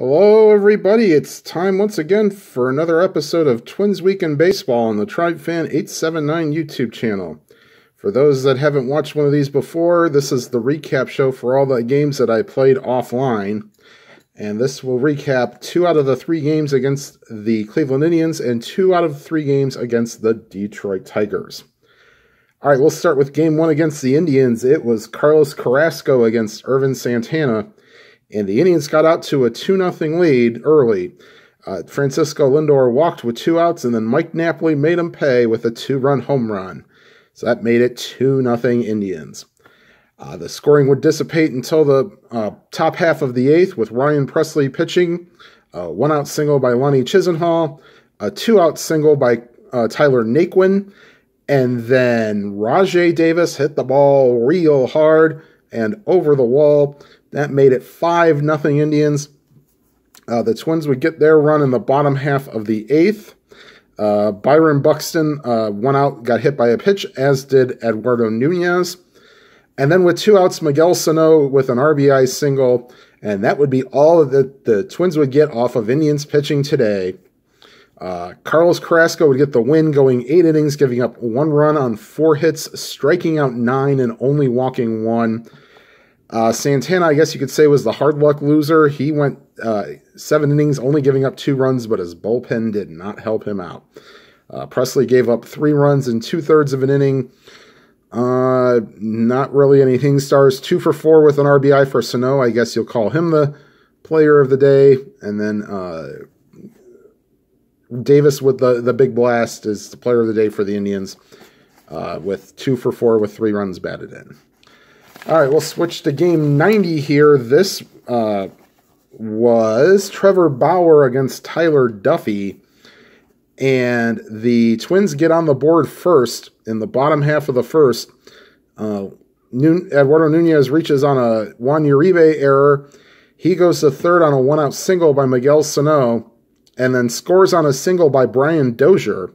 Hello, everybody. It's time once again for another episode of Twins Week in Baseball on the Tribe Fan 879 YouTube channel. For those that haven't watched one of these before, this is the recap show for all the games that I played offline. And this will recap 2 out of the 3 games against the Cleveland Indians and 2 out of 3 games against the Detroit Tigers. All right, we'll start with Game 1 against the Indians. It was Carlos Carrasco against Ervin Santana. And the Indians got out to a 2-0 lead early. Francisco Lindor walked with 2 outs, and then Mike Napoli made him pay with a 2-run home run. So that made it 2-0 Indians. The scoring would dissipate until the top half of the 8th with Ryan Presley pitching. A 1-out single by Lonnie Chisenhall. A 2-out single by Tyler Naquin. And then Rajai Davis hit the ball real hard and over the wall. That made it 5-0 Indians. The Twins would get their run in the bottom half of the 8th. Byron Buxton, 1 out, got hit by a pitch, as did Eduardo Nunez. And then with 2 outs, Miguel Sano with an RBI single. And that would be all that the Twins would get off of Indians pitching today. Carlos Carrasco would get the win, going 8 innings, giving up 1 run on 4 hits, striking out 9 and only walking 1. Santana, I guess you could say, was the hard luck loser. He went 7 innings, only giving up 2 runs, but his bullpen did not help him out. Presley gave up 3 runs in 2/3 of an inning. Not really anything. Stars 2 for 4 with an RBI for Sano. I guess you'll call him the player of the day. And then Davis with the big blast is the player of the day for the Indians with 2 for 4 with 3 runs batted in. All right, we'll switch to game 90 here. This was Trevor Bauer against Tyler Duffy. And the Twins get on the board first in the bottom half of the first. Eduardo Nunez reaches on a Juan Uribe error. He goes to third on a 1-out single by Miguel Sano, and then scores on a single by Brian Dozier.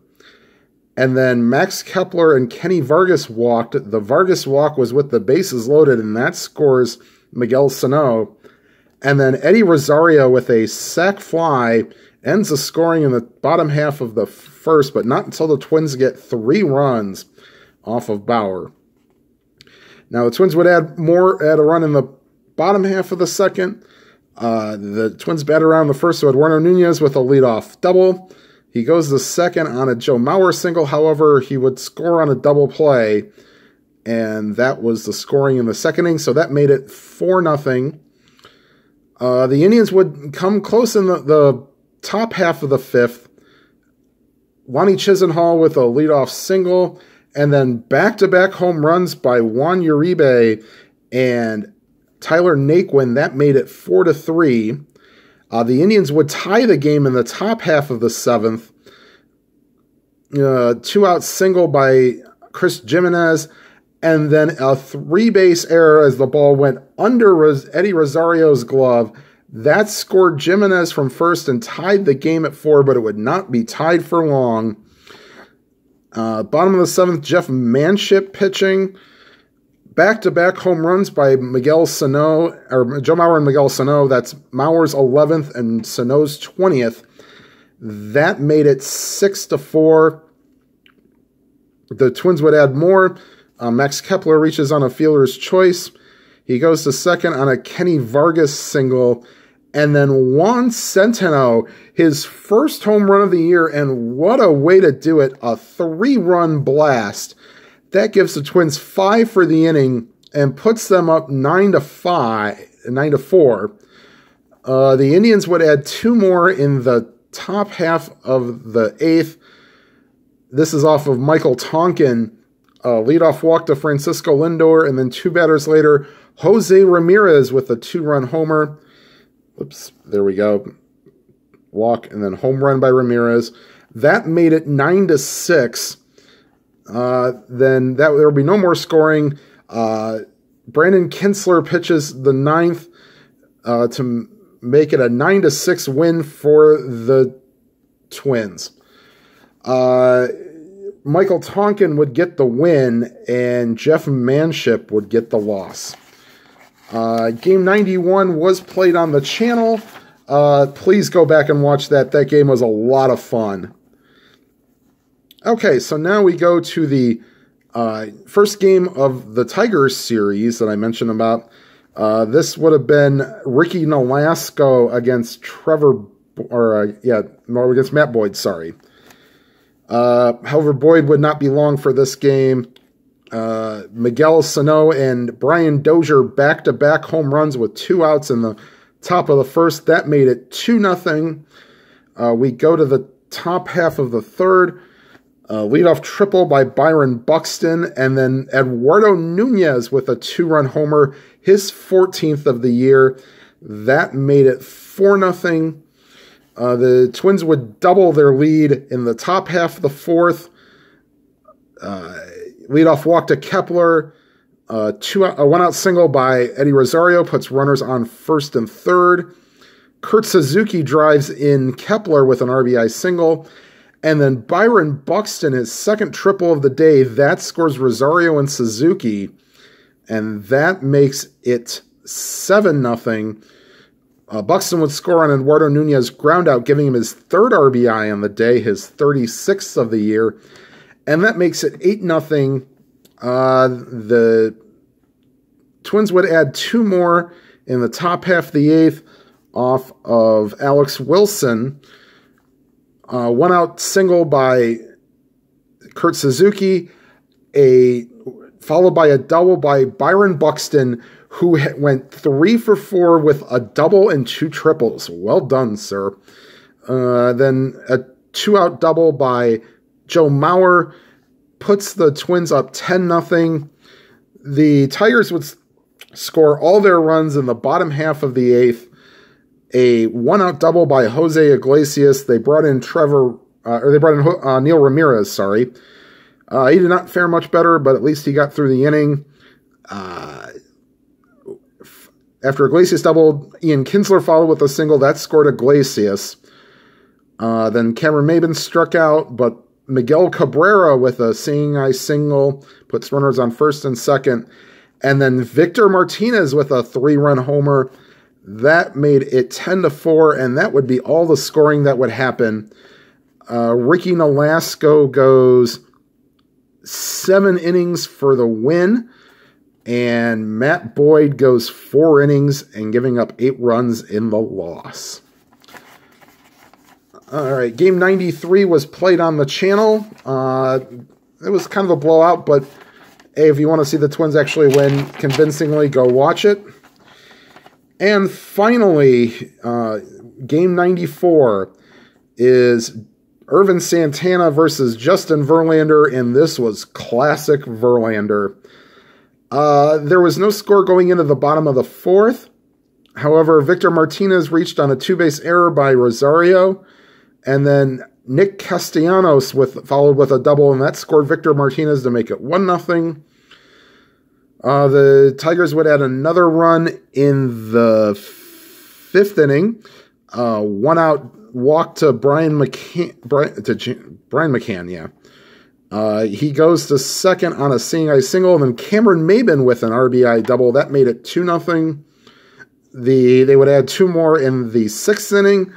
And then Max Kepler and Kenny Vargas walked. The Vargas walk was with the bases loaded, and that scores Miguel Sano. And then Eddie Rosario with a sac fly ends the scoring in the bottom half of the first, but not until the Twins get 3 runs off of Bauer. Now the Twins would add a run in the bottom half of the second. The Twins bat around the first, so Eduardo Nunez with a leadoff double. He goes to second on a Joe Mauer single. However, he would score on a double play, and that was the scoring in the second inning, so that made it 4-0. The Indians would come close in the top half of the 5th. Lonnie Chisenhall with a leadoff single, and then back-to-back home runs by Juan Uribe and Tyler Naquin. That made it 4-3. The Indians would tie the game in the top half of the 7th. 2-out single by Chris Jimenez, and then a 3-base error as the ball went under Eddie Rosario's glove. That scored Jimenez from first and tied the game at 4, but it would not be tied for long. Bottom of the 7th, Jeff Manship pitching. Back-to-back home runs by Miguel Sano, or Joe Mauer and Miguel Sano. That's Mauer's 11th and Sano's 20th. That made it 6-4. The Twins would add more. Max Kepler reaches on a fielder's choice. He goes to second on a Kenny Vargas single. And then Juan Centeno, his first home run of the year, and what a way to do it, a 3-run blast. That gives the Twins 5 for the inning and puts them up 9-4. The Indians would add 2 more in the top half of the 8th. This is off of Michael Tonkin. Leadoff walk to Francisco Lindor, and then 2 batters later, Jose Ramirez with a 2-run homer. Oops, there we go. Walk, and then home run by Ramirez. That made it 9-6. Then there will be no more scoring. Brandon Kinsler pitches the 9th to make it a 9-6 win for the Twins. Michael Tonkin would get the win, and Jeff Manship would get the loss. Game 91 was played on the channel. Please go back and watch that. That game was a lot of fun. Okay, so now we go to the first game of the Tigers series that I mentioned about. This would have been Ricky Nolasco against against Matt Boyd, sorry. However, Boyd would not be long for this game. Miguel Sano and Brian Dozier back-to-back home runs with 2 outs in the top of the first. That made it 2-0. We go to the top half of the third. Leadoff triple by Byron Buxton, and then Eduardo Nunez with a 2-run homer, his 14th of the year. That made it 4-0. The Twins would double their lead in the top half of the fourth. Leadoff walk to Kepler. A 1-out single by Eddie Rosario puts runners on first and third. Kurt Suzuki drives in Kepler with an RBI single. And then Byron Buxton, his second triple of the day, that scores Rosario and Suzuki. And that makes it 7-0. Buxton would score on Eduardo Nunez ground out, giving him his third RBI on the day, his 36th of the year. And that makes it 8-0. The Twins would add 2 more in the top half of the 8th off of Alex Wilson. 1-out single by Kurt Suzuki, followed by a double by Byron Buxton, who went 3 for 4 with a double and 2 triples. Well done, sir. Then a 2-out double by Joe Mauer puts the Twins up 10-0. The Tigers would score all their runs in the bottom half of the 8th. A 1-out double by Jose Iglesias. They brought in Neil Ramirez, sorry. He did not fare much better, but at least he got through the inning. After Iglesias doubled, Ian Kinsler followed with a single. That scored Iglesias. Then Cameron Maben struck out, but Miguel Cabrera with a seeing eye single puts runners on first and second. And then Victor Martinez with a 3-run homer. That made it 10-4, and that would be all the scoring that would happen. Ricky Nolasco goes 7 innings for the win, and Matt Boyd goes 4 innings and giving up 8 runs in the loss. All right, game 93 was played on the channel. It was kind of a blowout, but hey, if you want to see the Twins actually win convincingly, go watch it. And finally, game 94 is Irvin Santana versus Justin Verlander, and this was classic Verlander. There was no score going into the bottom of the 4th. However, Victor Martinez reached on a 2-base error by Rosario, and then Nick Castellanos followed with a double, and that scored Victor Martinez to make it 1-0. The Tigers would add another run in the 5th inning. 1-out walk to Brian McCann, he goes to second on a seeing eye single, and then Cameron Maben with an RBI double. That made it 2-0. They would add 2 more in the 6th inning.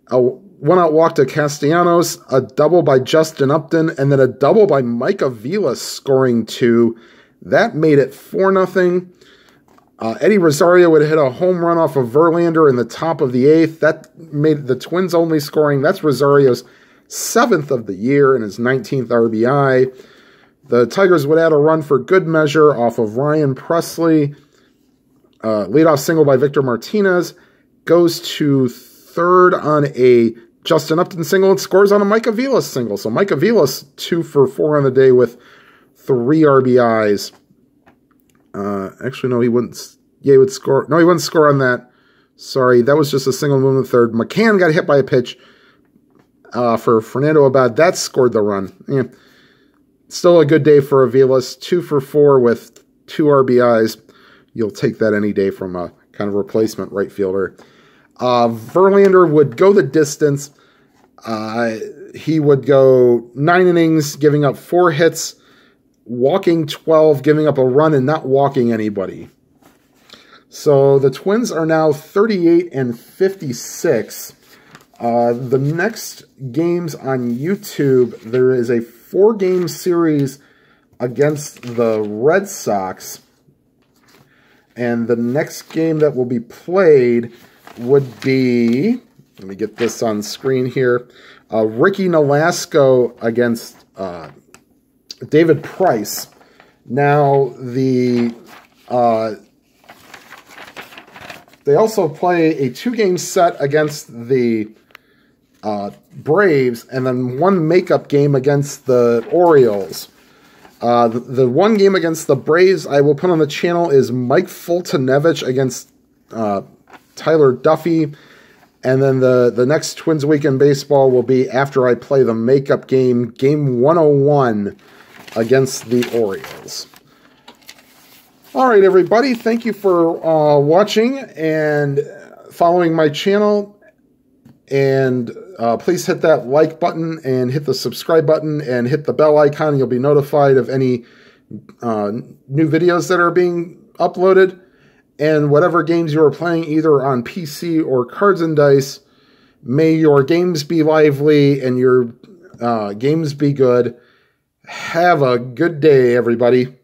A 1-out walk to Castellanos, a double by Justin Upton, and then a double by Micah Vilas scoring 2. That made it 4-0. Eddie Rosario would hit a home run off of Verlander in the top of the 8th. That made the Twins only scoring. That's Rosario's 7th of the year and his 19th RBI. The Tigers would add a run for good measure off of Ryan Presley. Leadoff single by Victor Martinez. Goes to third on a Justin Upton single and scores on a Micah Vilas single. So Micah Vilas 2 for 4 on the day with 3 RBIs. Actually, no, he wouldn't. Yeah, he would score. No, he wouldn't score on that. Sorry, that was just a single move in the third. McCann got hit by a pitch for Fernando Abad. That scored the run. Yeah. Still a good day for Avilas. 2 for 4 with 2 RBIs. You'll take that any day from a kind of replacement right fielder. Verlander would go the distance. He would go 9 innings, giving up 4 hits, walking 12, giving up a run, and not walking anybody. So the Twins are now 38 and 56. The next games on YouTube, there is a 4-game series against the Red Sox. And the next game that will be played would be, let me get this on screen here, Ricky Nolasco against David Price. Now, they also play a 2-game set against the Braves, and then 1 makeup game against the Orioles. The 1 game against the Braves I will put on the channel is Mike Fultonevich against Tyler Duffy. And then the next Twins Week in Baseball will be after I play the makeup game, Game 101 against the Orioles. All right, everybody. Thank you for watching and following my channel. And please hit that like button and hit the subscribe button and hit the bell icon. You'll be notified of any new videos that are being uploaded. And whatever games you are playing, either on PC or Cards and Dice, may your games be lively and your games be good. Have a good day, everybody.